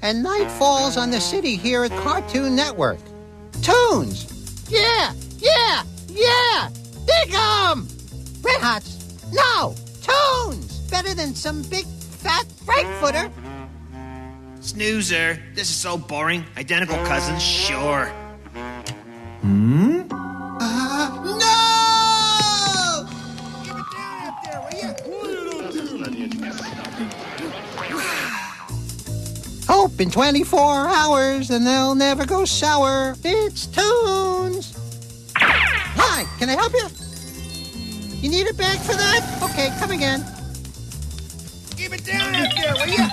and night falls on the city here at Cartoon Network. Toons! Yeah! Dig 'em! Red Hots? No! Toons! Better than some big, fat Frankfurter. Snoozer. This is so boring. Identical cousins, sure. No! Give it down out there, will you? Hope in 24 hours and they'll never go sour. It's Toons! Hi, can I help you? You need a bag for that? Okay, come again. Give it down out there, will you?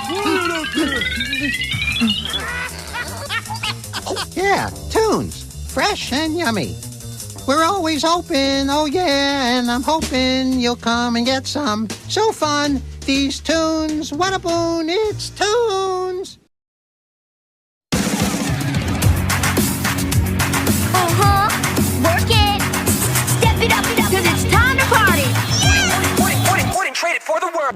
Yeah, Toons. Fresh and yummy. We're always open, oh yeah, and I'm hoping you'll come and get some. So fun, these Toons. What a boon, it's Toons. Work it! Step it up, cause it's time to party! Yeah! Wouldn't trade it for the world.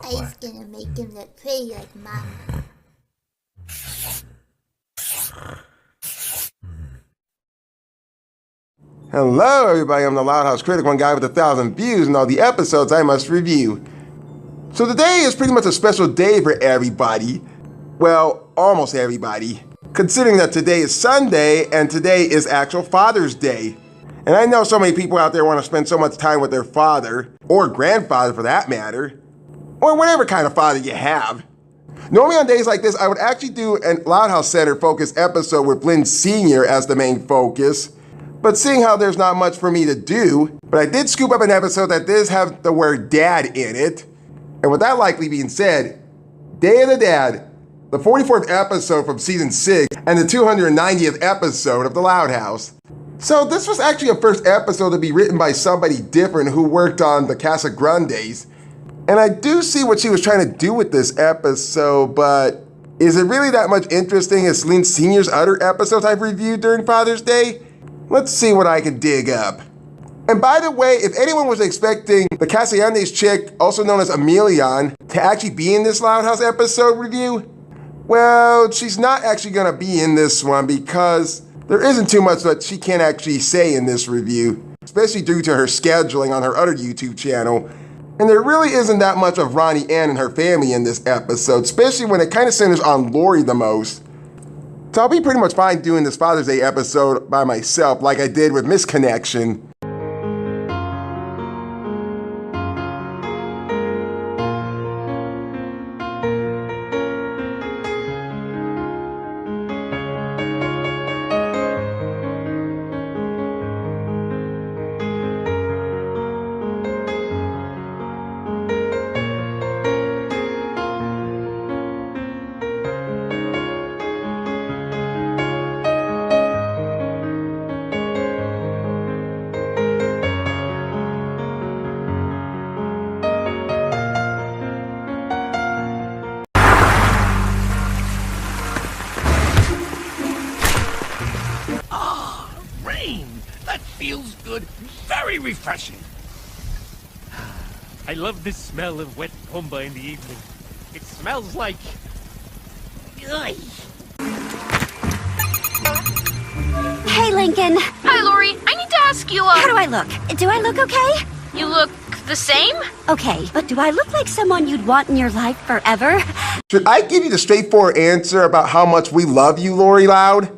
I was gonna make him look pretty like Mama. Hello everybody, I'm the Loud House Critic, one guy with 1,000 views and all the episodes I must review. So today is pretty much a special day for everybody. Well, almost everybody. Considering that today is Sunday and today is actual Father's Day. And I know so many people out there want to spend so much time with their father, or grandfather for that matter, or whatever kind of father you have. Normally on days like this, I would actually do a Loud House Center focus episode with Lynn Senior as the main focus. But seeing how there's not much for me to do, but I did scoop up an episode that does have the word dad in it. And with that likely being said, Day of the Dad, the 44th episode from season 6 and the 290th episode of the Loud House. So this was actually a first episode to be written by somebody different who worked on the Casagrandes. And I do see what she was trying to do with this episode, but is it really that much interesting as Lynn Senior's other episodes I've reviewed during Father's Day? Let's see what I can dig up. And by the way, if anyone was expecting the Casagrandes chick, also known as Emilion, to actually be in this Loud House episode review, well, she's not actually gonna be in this one because there isn't too much that she can actually say in this review, especially due to her scheduling on her other YouTube channel. And there really isn't that much of Ronnie Ann and her family in this episode, especially when it kind of centers on Lori the most. So I'll be pretty much fine doing this Father's Day episode by myself like I did with Misconnection. That feels good. Very refreshing. I love the smell of wet pomba in the evening. It smells like... Ugh. Hey, Lincoln. Hi, Lori. I need to ask you, How do I look? Do I look okay? You look the same? Okay, but do I look like someone you'd want in your life forever? Should I give you the straightforward answer about how much we love you, Lori Loud?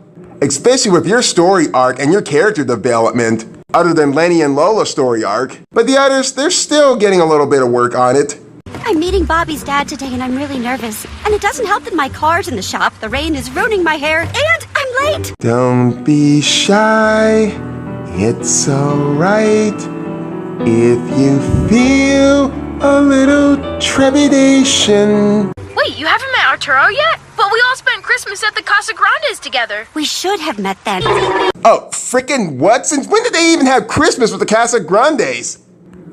Especially with your story arc and your character development, other than Lenny and Lola's story arc. But the others, they're still getting a little bit of work on it. I'm meeting Bobby's dad today and I'm really nervous. And it doesn't help that my car's in the shop, the rain is ruining my hair, and I'm late! Don't be shy, it's alright. If you feel a little trepidation. Wait, you haven't met Arturo yet? But we all spent Christmas at the Casagrandes together. We should have met then. Oh, frickin' what? Since when did they even have Christmas with the Casagrandes?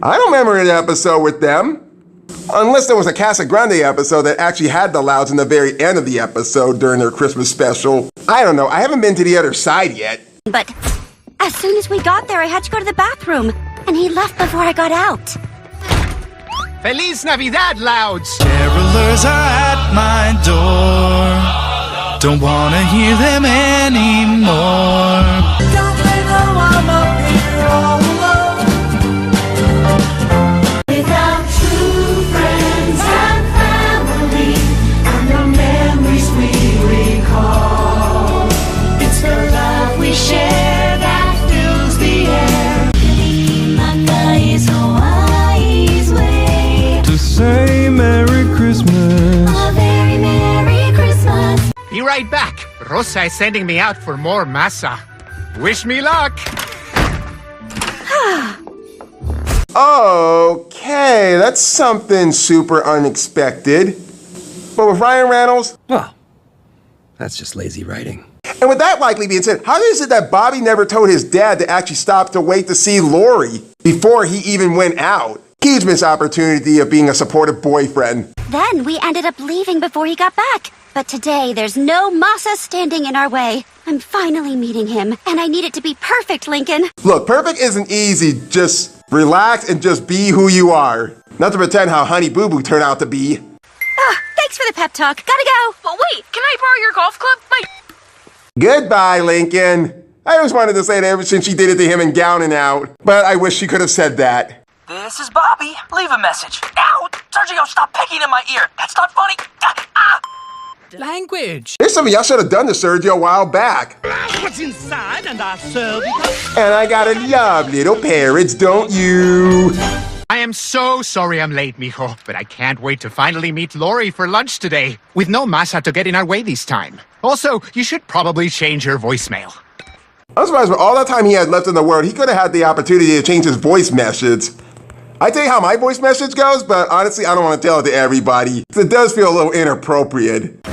I don't remember an episode with them. Unless there was a Casagrande episode that actually had the Louds in the very end of the episode during their Christmas special. I don't know, I haven't been to the other side yet. But as soon as we got there, I had to go to the bathroom. And he left before I got out. Feliz Navidad, Louds! Carolers are at my door. Don't wanna hear them anymore. Don't they know I'm up here all alone? Without true friends and family, and the memories we recall, it's the love we share that fills the air. To say Merry Christmas. A very Merry Christmas. Be right back. Rosa is sending me out for more masa. Wish me luck. Okay, that's something super unexpected. But with Ryan Reynolds? Well, that's just lazy writing. And with that likely being said, how is it that Bobby never told his dad to actually stop to wait to see Lori before he even went out? Huge missed opportunity of being a supportive boyfriend. Then we ended up leaving before he got back. But today, there's no masa standing in our way. I'm finally meeting him, and I need it to be perfect, Lincoln. Look, perfect isn't easy. Just relax and just be who you are. Not to pretend how Honey Boo Boo turned out to be. Thanks for the pep talk. Gotta go. But wait, can I borrow your golf club? Goodbye, Lincoln. I always wanted to say that ever since she did it to him in Gown and Out, but I wish she could have said that. This is Bobby. Leave a message. Ow! Sergio, stop picking in my ear. That's not funny. Language. There's something y'all should have done to Sergio a while back. What's inside and I serve it. And I gotta love little parrots, don't you? I am so sorry I'm late, mijo, but I can't wait to finally meet Lori for lunch today, with no masa to get in our way this time. Also, you should probably change your voicemail. I'm surprised with all that time he had left in the world, he could have had the opportunity to change his voice message. I tell you how my voice message goes, but honestly, I don't want to tell it to everybody. It does feel a little inappropriate.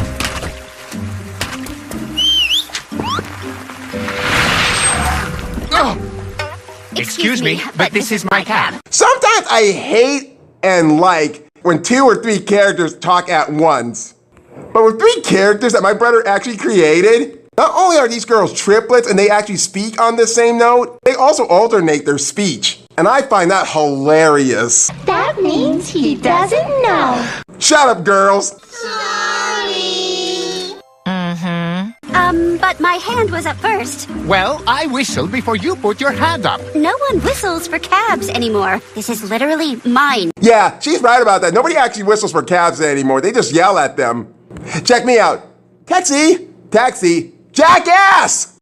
Excuse me, but this is my cab. Sometimes I hate and like when 2 or 3 characters talk at once. But with 3 characters that my brother actually created, not only are these girls triplets and they actually speak on the same note, they also alternate their speech. And I find that hilarious. That means he doesn't know. Shut up, girls. But my hand was up first. Well, I whistled before you put your hand up. No one whistles for cabs anymore. This is literally mine. Yeah, she's right about that. Nobody actually whistles for cabs anymore. They just yell at them. Check me out. Taxi! Taxi! Jackass!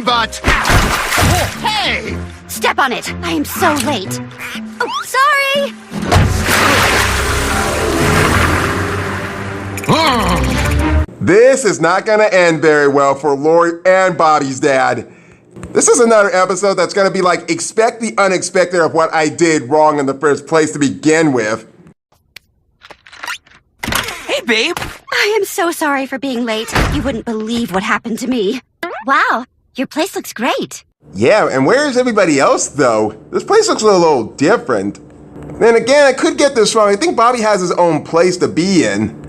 But... Oh, hey! Step on it. I am so late. Oh, sorry! This is not gonna end very well for Lori and Bobby's dad. This is another episode that's gonna be like, expect the unexpected of what I did wrong in the first place to begin with. Hey, babe. I am so sorry for being late. You wouldn't believe what happened to me. Wow, your place looks great. Yeah, and where is everybody else though? This place looks a little different. Then again, I could get this wrong. I think Bobby has his own place to be in.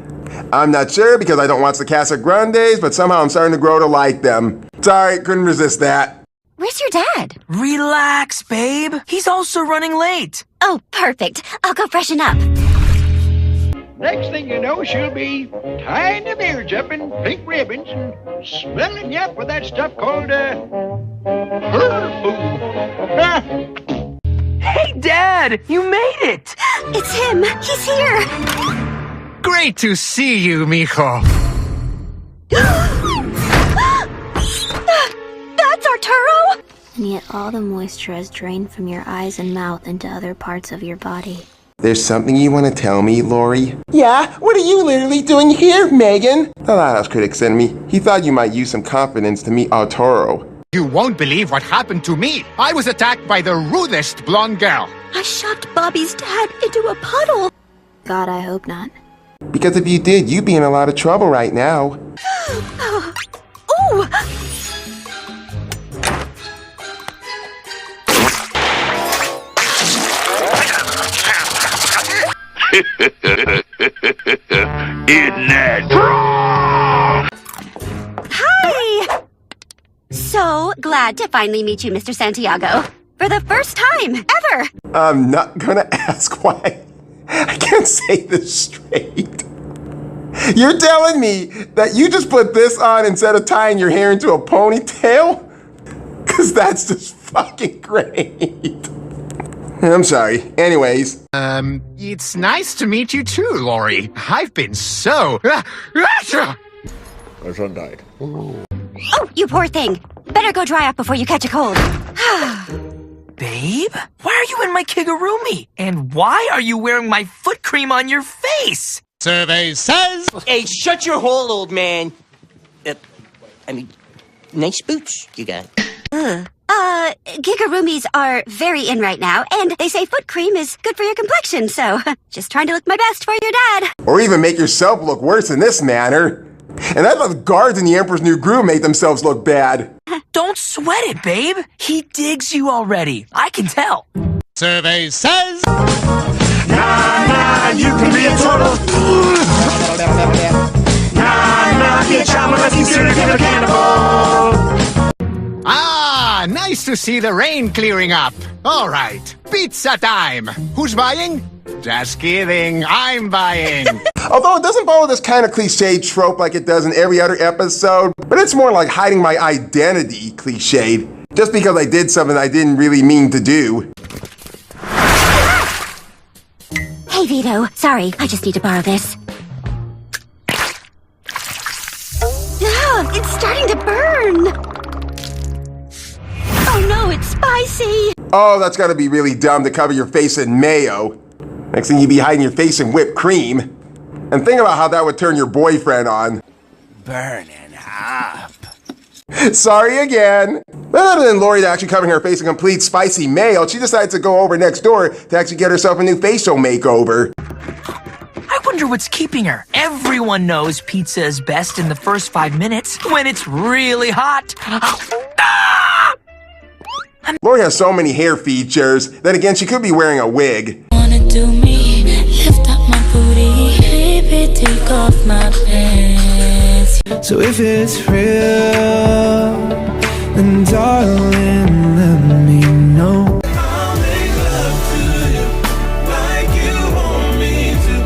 I'm not sure because I don't watch the Casagrandes, but somehow I'm starting to grow to like them. Sorry, couldn't resist that. Where's your dad? Relax, babe. He's also running late. Oh, perfect. I'll go freshen up. Next thing you know, she'll be tying the beards up in pink ribbons and smelling you up with that stuff called, perfume. Hey, Dad! You made it! It's him! He's here! Great to see you, mijo. That's Arturo! And yet all the moisture has drained from your eyes and mouth into other parts of your body. There's something you want to tell me, Lori? Yeah? What are you literally doing here, Megan? The Lighthouse Critic sent me. He thought you might use some confidence to meet Arturo. You won't believe what happened to me. I was attacked by the rudest blonde girl. I shoved Bobby's dad into a puddle. God, I hope not. Because if you did, you'd be in a lot of trouble right now. Ooh! In that Hi! So glad to finally meet you, Mr. Santiago. For the first time ever! I'm not gonna ask why. I can't say this straight. You're telling me that you just put this on instead of tying your hair into a ponytail? Cause that's just fucking great. I'm sorry. Anyways. It's nice to meet you too, Lori. I've been so... My son died. Oh, you poor thing. Better go dry up before you catch a cold. Babe? Why are you in my kigurumi? And why are you wearing my foot cream on your face? Survey says... Hey, shut your hole, old man. Nice boots you got. Kigurumis are very in right now, and they say foot cream is good for your complexion, so just trying to look my best for your dad. Or even make yourself look worse in this manner. And I thought the guards in the Emperor's New Groove made themselves look bad. Don't sweat it, babe. He digs you already. I can tell. Survey says... Nah, you can be a turtle. Nah, be a child unless you consider a cannibal. Ah, nice to see the rain clearing up. All right, pizza time. Who's buying? Just kidding, I'm buying. Although it doesn't follow this kind of cliched trope like it does in every other episode, but it's more like hiding my identity cliched, just because I did something I didn't really mean to do. Hey, Vito. Sorry, I just need to borrow this. It's starting to burn. Oh no, it's spicy. Oh, that's gotta be really dumb to cover your face in mayo. Next thing you'd be hiding your face in whipped cream. And think about how that would turn your boyfriend on. Burning up. Sorry again. But other than Lori actually covering her face in complete spicy mayo, she decides to go over next door to actually get herself a new facial makeover. I wonder what's keeping her. Everyone knows pizza is best in the first 5 minutes when it's really hot. Lori has so many hair features. Then again, she could be wearing a wig. Wanna do me, lift up my booty, baby, take off my pants. So if it's real, then darling, let me know. I'll make love to you like you want me to,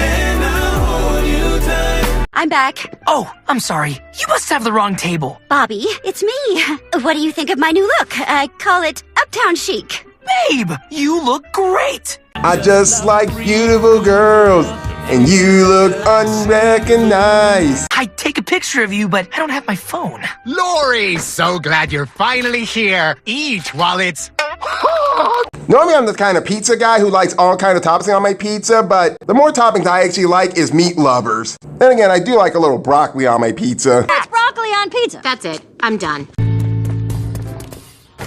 and I'll hold you tight. I'm back. Oh, I'm sorry. You must have the wrong table. Bobby, it's me. What do you think of my new look? I call it Uptown Chic. Babe, you look great. I just like beautiful girls, and you look unrecognized. I'd take a picture of you, but I don't have my phone. Lori, so glad you're finally here. Eat while it's... Normally I'm the kind of pizza guy who likes all kind of toppings on my pizza, but the more toppings I actually like is meat lovers. Then again, I do like a little broccoli on my pizza. It's broccoli on pizza. That's it. I'm done.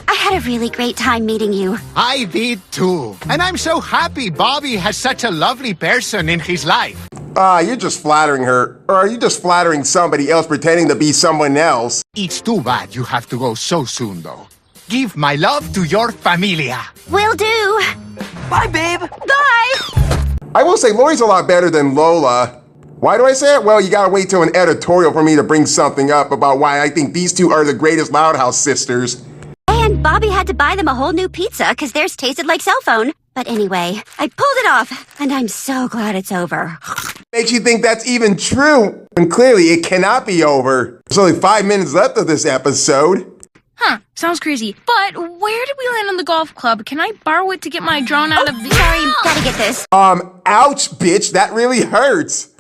I had a really great time meeting you. I did too. And I'm so happy Bobby has such a lovely person in his life. You're just flattering her. Or are you just flattering somebody else pretending to be someone else? It's too bad you have to go so soon, though. Give my love to your familia. Will do. Bye, babe. Bye. I will say Lori's a lot better than Lola. Why do I say it? Well, you gotta wait till an editorial for me to bring something up about why I think these two are the greatest Loud House sisters. then Bobby had to buy them a whole new pizza because theirs tasted like cell phone. But anyway, I pulled it off, and I'm so glad it's over. Makes you think that's even true, when clearly it cannot be over. There's only 5 minutes left of this episode. Huh, sounds crazy. But where did we land on the golf club? Can I borrow it to get my drone out of the... Sorry, gotta get this. Ouch, bitch, that really hurts.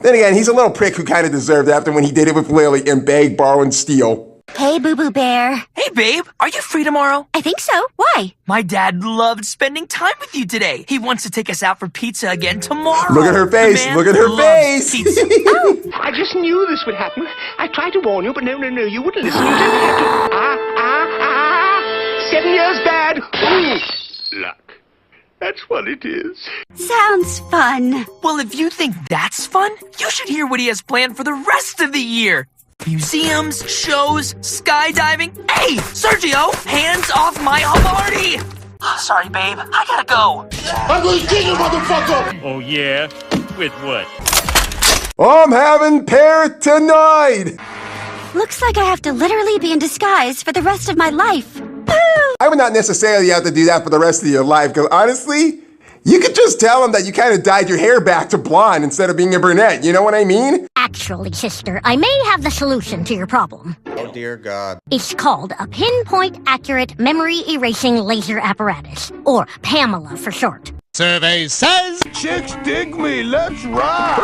Then again, he's a little prick who kind of deserved it after when he did it with Lily and begged, borrow, and steal. Hey, Boo-Boo Bear. Hey, babe, are you free tomorrow? I think so. Why? My dad loved spending time with you today. He wants to take us out for pizza again tomorrow. Look at her face. Look at her face. Pizza. I just knew this would happen. I tried to warn you, but no, you wouldn't listen. You didn't have to. 7 years bad. Ooh. Luck. That's what it is. Sounds fun. Well, if you think that's fun, you should hear what he has planned for the rest of the year. Museums, shows, skydiving. Hey, Sergio, hands off my party! Sorry, babe, I gotta go. I'm gonna kill you, motherfucker! Oh, yeah? With what? I'm having pear tonight! Looks like I have to literally be in disguise for the rest of my life. I would not necessarily have to do that for the rest of your life, because honestly, you could just tell him that you kind of dyed your hair back to blonde instead of being a brunette, you know what I mean? Actually, sister, I may have the solution to your problem. Oh, dear God. It's called a pinpoint-accurate memory-erasing laser apparatus, or PAMELA for short. Survey says... Chicks dig me, let's rock!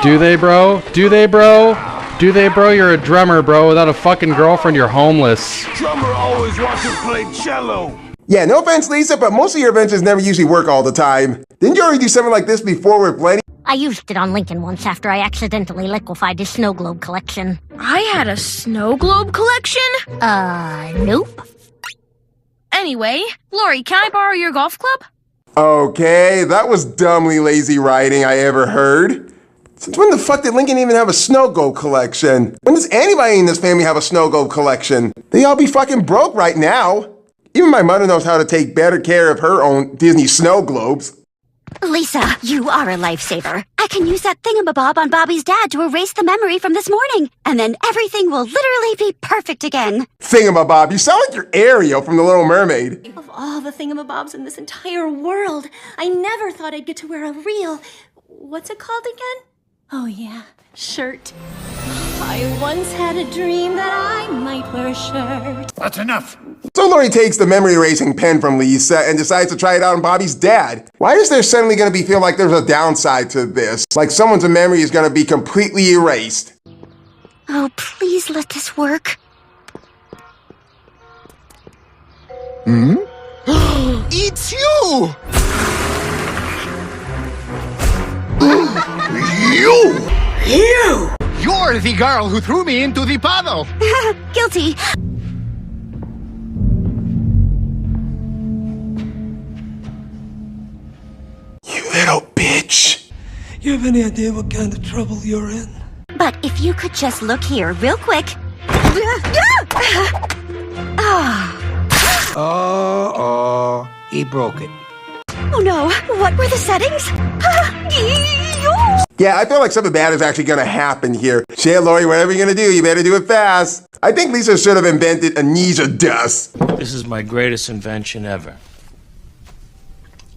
Do they, bro? Do they, bro? Do they, bro? You're a drummer, bro. Without a fucking girlfriend, you're homeless. Drummer always wants to play cello. Yeah, no offense, Lisa, but most of your inventions never usually work all the time. Didn't you already do something like this before with Lenny? I used it on Lincoln once after I accidentally liquefied his snow globe collection. I had a snow globe collection? Nope. Anyway, Lori, can I borrow your golf club? Okay, that was dumbly lazy writing I ever heard. Since when the fuck did Lincoln even have a snow globe collection? When does anybody in this family have a snow globe collection? They all be fucking broke right now. Even my mother knows how to take better care of her own Disney snow globes. Lisa, you are a lifesaver. I can use that thingamabob on Bobby's dad to erase the memory from this morning, and then everything will literally be perfect again. Thingamabob, you sound like you're Ariel from The Little Mermaid. Of all the thingamabobs in this entire world, I never thought I'd get to wear a real... What's it called again? Oh yeah, shirt. I once had a dream that I might wear a shirt. That's enough. So Lori takes the memory erasing pen from Lisa and decides to try it out on Bobby's dad. Why is there suddenly going to be feel like there's a downside to this? Like someone's memory is going to be completely erased. Oh, please let this work. Hmm? It's you! You! You're the girl who threw me into the puddle! Guilty. You little bitch. You have any idea what kind of trouble you're in? But if you could just look here real quick. He broke it. Oh no, what were the settings? Yeah, I feel like something bad is actually gonna happen here. Shit, Lori, whatever you're gonna do, you better do it fast. I think Lisa should have invented amnesia dust. This is my greatest invention ever.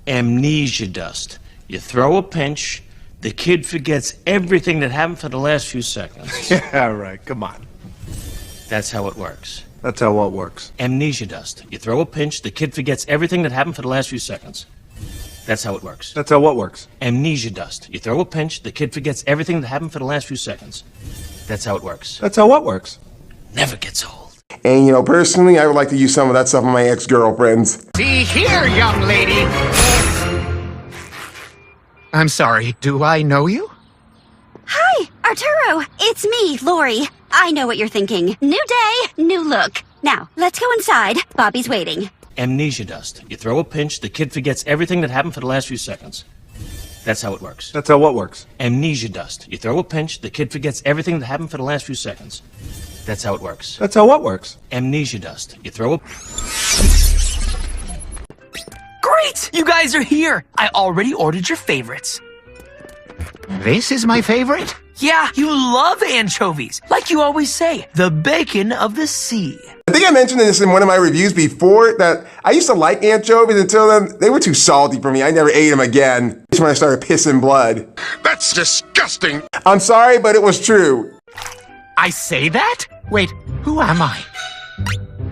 Amnesia dust. You throw a pinch, the kid forgets everything that happened for the last few seconds. Yeah, right, come on. That's how it works. That's how what works. Amnesia dust. You throw a pinch, the kid forgets everything that happened for the last few seconds. That's how it works. That's how what works. Amnesia dust. You throw a pinch, the kid forgets everything that happened for the last few seconds. That's how it works. That's how what works. Never gets old. And you know, personally, I would like to use some of that stuff on my ex-girlfriends. See here, young lady. I'm sorry, do I know you? Hi, Arturo. It's me, Lori. I know what you're thinking. New day, new look. Now, let's go inside. Bobby's waiting. Amnesia dust. You throw a pinch, the kid forgets everything that happened for the last few seconds. That's how it works. That's how what works. Amnesia dust. You throw a pinch, the kid forgets everything that happened for the last few seconds. That's how it works. That's how what works. Amnesia dust. You throw a... Great! You guys are here! I already ordered your favorites. This is my favorite? Yeah, you love anchovies. Like you always say, the bacon of the sea. I think I mentioned this in one of my reviews before, that I used to like anchovies until then. They were too salty for me. I never ate them again. That's when I started pissing blood. That's disgusting. I'm sorry, but it was true. I say that? Wait, who am I?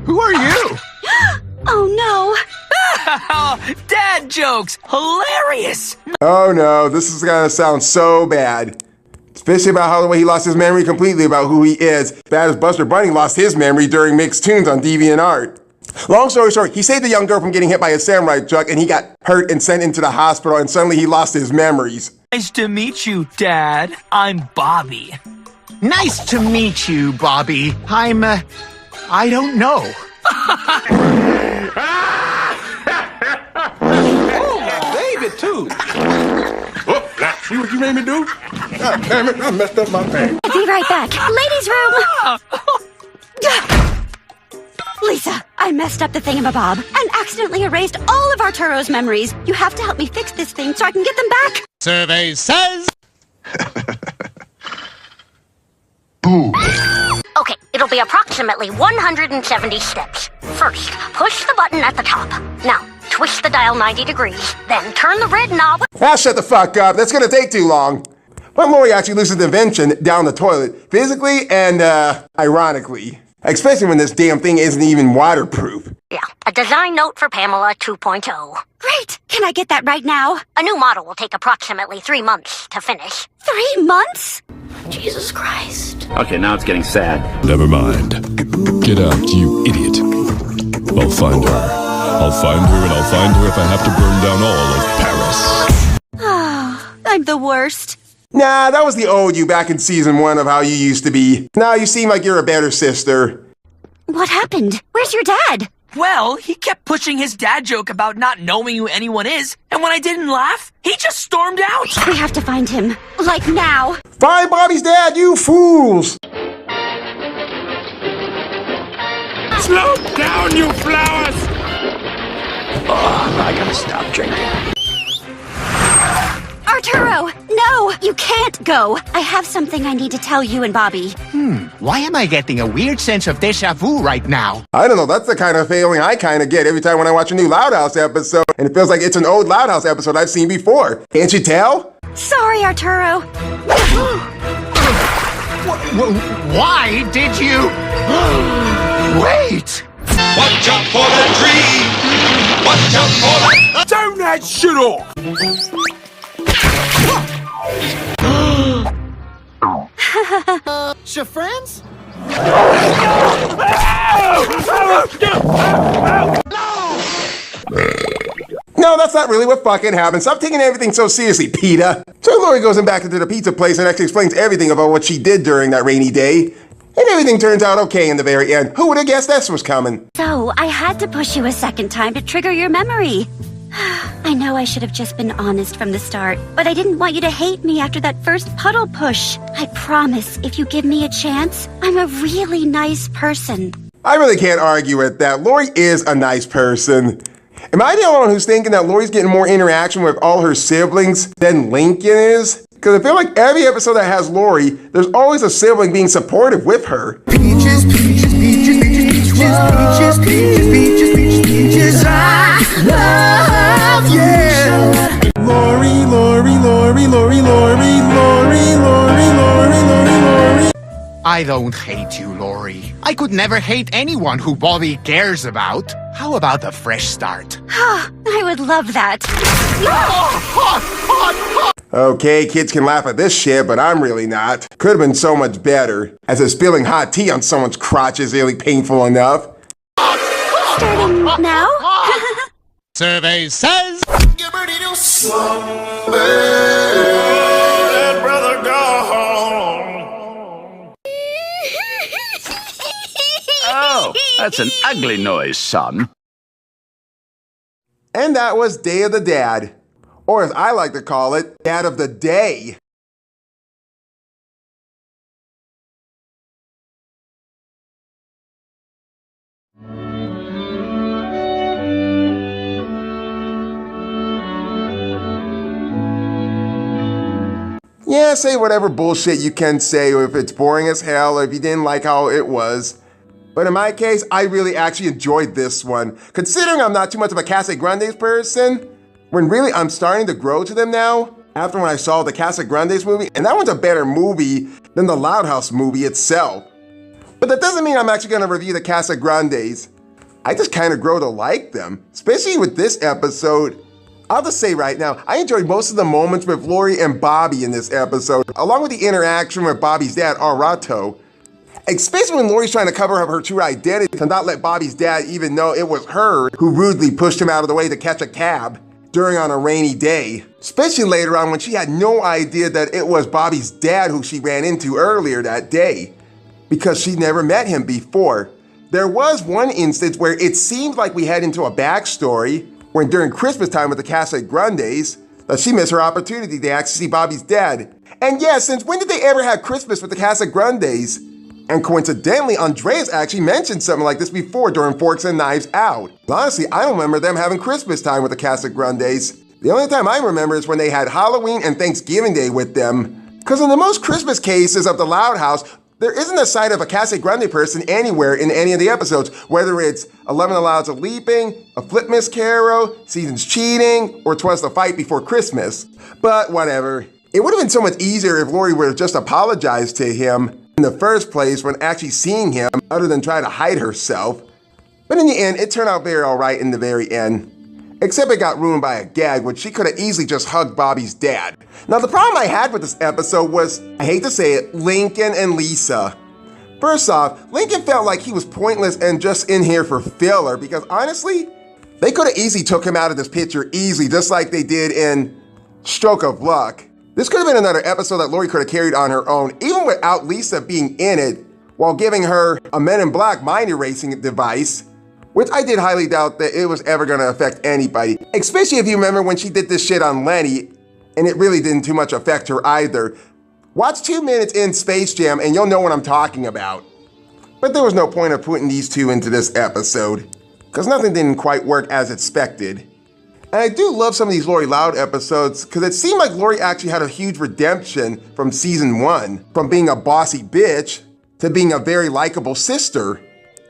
Who are you? Oh no. Dad jokes! Hilarious! Oh no, this is gonna sound so bad. Especially about how the way he lost his memory completely about who he is. Bad as Buster Bunny lost his memory during Mixed Tunes on DeviantArt. Long story short, he saved a young girl from getting hit by a samurai truck and he got hurt and sent into the hospital and suddenly he lost his memories. Nice to meet you, Dad. I'm Bobby. Nice to meet you, Bobby. I don't know. Baby, too. Oh, see what you made me do? God damn it, I messed up my thing. Be right back. Ladies' room! Lisa, I messed up the thingamabob and accidentally erased all of Arturo's memories. You have to help me fix this thing so I can get them back. Survey says... Okay, it'll be approximately 170 steps. First, push the button at the top. Now, twist the dial 90 degrees, then turn the red knob. Ah, shut the fuck up. That's gonna take too long. But Lori actually loses the invention down the toilet, physically and, ironically. Especially when this damn thing isn't even waterproof. Yeah, a design note for Pamela 2.0. Great! Can I get that right now? A new model will take approximately 3 months to finish. 3 months? Jesus Christ. Okay, now it's getting sad. Never mind. Get out, you idiot. I'll find her. I'll find her and I'll find her if I have to burn down all of Paris. Oh, I'm the worst. Nah, that was the old you back in season 1 of how you used to be. Now you seem like you're a better sister. What happened? Where's your dad? Well, he kept pushing his dad joke about not knowing who anyone is, and when I didn't laugh, he just stormed out. We have to find him. Like now. Find Bobby's dad, you fools! Slow down, you flowers! Oh, I gotta stop drinking. Arturo! No! You can't go! I have something I need to tell you and Bobby. Why am I getting a weird sense of deja vu right now? I don't know, that's the kind of feeling I kind of get every time when I watch a new Loud House episode, and it feels like it's an old Loud House episode I've seen before. Can't you tell? Sorry, Arturo. Why did you... Wait! Watch out for that tree! Watch out for that... Turn that shit off! Your friends? No, that's not really what fucking happened. Stop taking everything so seriously, Peter. So Lori goes back into the pizza place and actually explains everything about what she did during that rainy day. And everything turns out okay in the very end. Who would have guessed this was coming? So, I had to push you a second time to trigger your memory. I know I should have just been honest from the start, but I didn't want you to hate me after that first puddle push. I promise, if you give me a chance, I'm a really nice person. I really can't argue with that. Lori is a nice person. Am I the only one who's thinking that Lori's getting more interaction with all her siblings than Lincoln is? Because I feel like every episode that has Lori, there's always a sibling being supportive with her. Peaches, peaches, peaches, peaches, peaches, peaches, peaches, peaches, peaches, I love you. Lori, Lori, Lori, Lori, Lori, Lori, Lori, Lori, Lori, Lori. I don't hate you, Lori. I could never hate anyone who Bobby cares about. How about a fresh start? I would love that. Okay, kids can laugh at this shit, but I'm really not. Could have been so much better. As if spilling hot tea on someone's crotch is really painful enough. Starting now? Survey says... Get ready to slumber. Let brother go home. Oh, that's an ugly noise, son. And that was Day of the Dad. Or as I like to call it, Dad of the Day. Yeah, Yeah, say whatever bullshit you can say, or if it's boring as hell, or if you didn't like how it was. But in my case, I really actually enjoyed this one. Considering I'm not too much of a Casagrandes person, when really I'm starting to grow to them now, after when I saw the Casagrandes movie, and that one's a better movie than the Loud House movie itself. But that doesn't mean I'm actually gonna review the Casagrandes. I just kind of grow to like them, especially with this episode. I'll just say right now, I enjoyed most of the moments with Lori and Bobby in this episode, along with the interaction with Bobby's dad, Aruto. Especially when Lori's trying to cover up her true identity to not let Bobby's dad even know it was her who rudely pushed him out of the way to catch a cab on a rainy day. Especially later on when she had no idea that it was Bobby's dad who she ran into earlier that day, because she never met him before. There was one instance where it seemed like we head into a backstory when during Christmas time with the Casagrandes, that she missed her opportunity to actually see Bobby's dad. And yeah, since when did they ever have Christmas with the Casagrandes? And coincidentally, Andreas actually mentioned something like this before during Forks and Knives Out. Honestly, I don't remember them having Christmas time with the Casagrandes. The only time I remember is when they had Halloween and Thanksgiving Day with them. Because in the most Christmas cases of the Loud House, there isn't a sight of a Casagrande person anywhere in any of the episodes, whether it's 11 Allows of Leaping, A Flip Miss Carol, Seasons Cheating, or 'Twas the Fight Before Christmas. But whatever. It would have been so much easier if Lori would have just apologized to him in the first place when actually seeing him, other than try to hide herself. But in the end, it turned out very alright in the very end. Except it got ruined by a gag, which she could have easily just hugged Bobby's dad. Now the problem I had with this episode was, I hate to say it, Lincoln and Lisa. First off, Lincoln felt like he was pointless and just in here for filler, because honestly, they could have easily took him out of this picture easily, just like they did in Stroke of Luck. This could have been another episode that Lori could have carried on her own, even without Lisa being in it, while giving her a Men in Black mind erasing device, which I did highly doubt that it was ever gonna affect anybody. Especially if you remember when she did this shit on Lenny, and it really didn't too much affect her either. Watch 2 minutes in Space Jam and you'll know what I'm talking about. But there was no point of putting these two into this episode, because nothing didn't quite work as expected. And I do love some of these Lori Loud episodes, because it seemed like Lori actually had a huge redemption from season 1, from being a bossy bitch to being a very likable sister.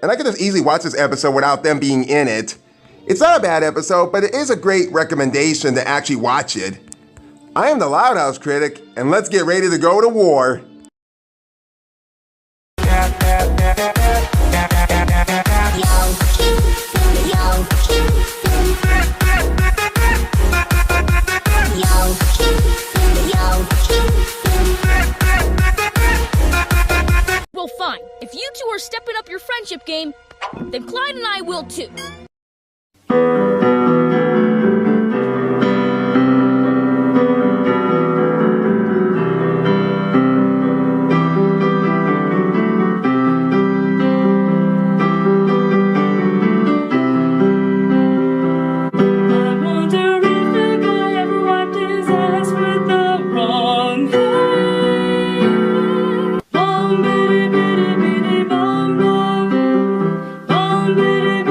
And I could just easily watch this episode without them being in it. It's not a bad episode, but it is a great recommendation to actually watch it. I am the Loud House Critic, and let's get ready to go to war. Well, fine. If you two are stepping up your friendship game, then Clyde and I will too. Bom, bidi, bidi, bidi, bom, bom. Bom, bidi,